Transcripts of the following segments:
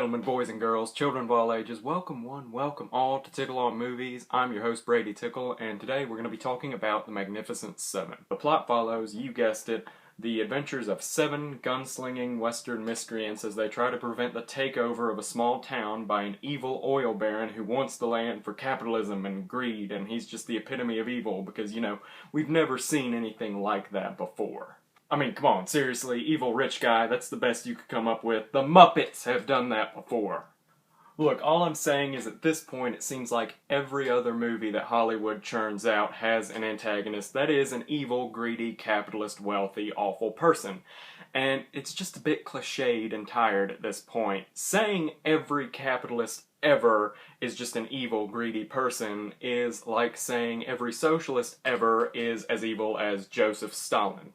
gentlemen, boys and girls, children of all ages, welcome one, welcome all to Tickle on Movies. I'm your host, Brady Tickle, and today we're going to be talking about The Magnificent Seven. The plot follows, you guessed it, the adventures of seven gunslinging Western miscreants as they try to prevent the takeover of a small town by an evil oil baron who wants the land for capitalism and greed, and he's just the epitome of evil because, you know, we've never seen anything like that before. I mean, come on, seriously, evil rich guy, that's the best you could come up with. The Muppets have done that before. Look, all I'm saying is at this point it seems like every other movie that Hollywood churns out has an antagonist that is an evil, greedy, capitalist, wealthy, awful person. And it's just a bit cliched and tired at this point. Saying every capitalist ever is just an evil, greedy person is like saying every socialist ever is as evil as Joseph Stalin.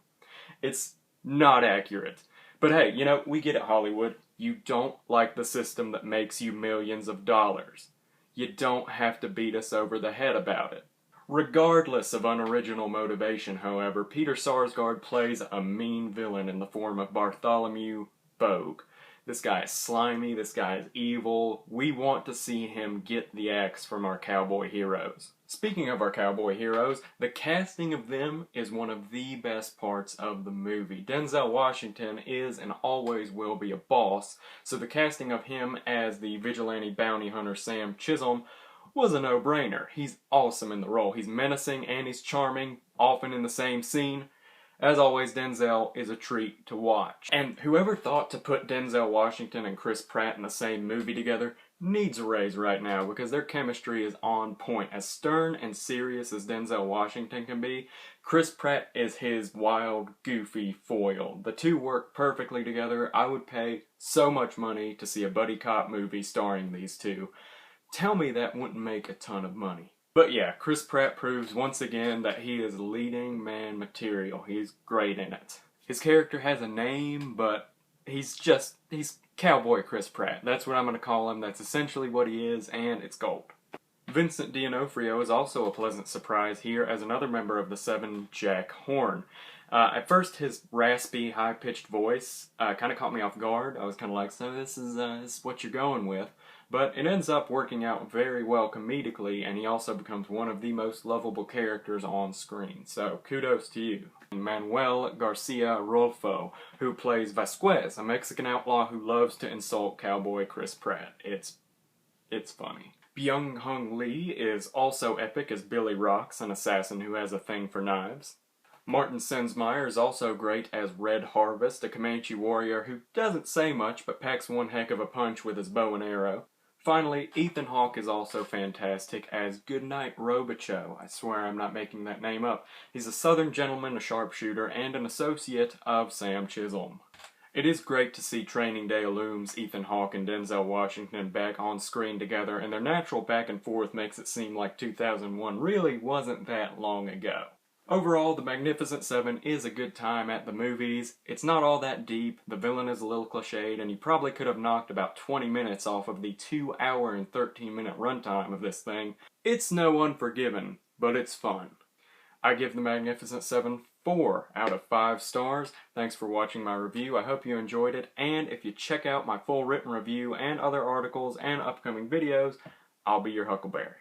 It's not accurate. But hey, you know, we get it, Hollywood. You don't like the system that makes you millions of dollars. You don't have to beat us over the head about it. Regardless of unoriginal motivation, however, Peter Sarsgaard plays a mean villain in the form of Bartholomew Bogue. This guy is slimy, this guy is evil. We want to see him get the axe from our cowboy heroes. Speaking of our cowboy heroes, the casting of them is one of the best parts of the movie. Denzel Washington is and always will be a boss, so the casting of him as the vigilante bounty hunter Sam Chisholm was a no-brainer. He's awesome in the role. He's menacing and he's charming, often in the same scene. As always, Denzel is a treat to watch. And whoever thought to put Denzel Washington and Chris Pratt in the same movie together needs a raise right now because their chemistry is on point. As stern and serious as Denzel Washington can be, Chris Pratt is his wild, goofy foil. The two work perfectly together. I would pay so much money to see a buddy cop movie starring these two. Tell me that wouldn't make a ton of money. But yeah, Chris Pratt proves once again that he is leading man material. He's great in it. His character has a name, but he's Cowboy Chris Pratt. That's what I'm going to call him. That's essentially what he is, and it's gold. Vincent D'Onofrio is also a pleasant surprise here as another member of the Seven, Jack Horn. At first, his raspy, high-pitched voice kind of caught me off guard. I was kind of like, so this is what you're going with. But it ends up working out very well comedically, and he also becomes one of the most lovable characters on screen. So, kudos to you. Manuel Garcia Rolfo, who plays Vasquez, a Mexican outlaw who loves to insult cowboy Chris Pratt. It's funny. Byung-Hun Lee is also epic as Billy Rocks, an assassin who has a thing for knives. Martin Sensmeyer is also great as Red Harvest, a Comanche warrior who doesn't say much but packs one heck of a punch with his bow and arrow. Finally, Ethan Hawke is also fantastic as Goodnight Robichaux. I swear I'm not making that name up. He's a southern gentleman, a sharpshooter, and an associate of Sam Chisholm. It is great to see Training Day Illumin's Ethan Hawke and Denzel Washington back on screen together, and their natural back and forth makes it seem like 2001 really wasn't that long ago. Overall, The Magnificent Seven is a good time at the movies. It's not all that deep, the villain is a little cliched, and you probably could have knocked about 20 minutes off of the 2 hour and 13 minute runtime of this thing. It's no Unforgiven, but it's fun. I give The Magnificent Seven 4 out of 5 stars. Thanks for watching my review. I hope you enjoyed it, and if you check out my full written review and other articles and upcoming videos, I'll be your Huckleberry.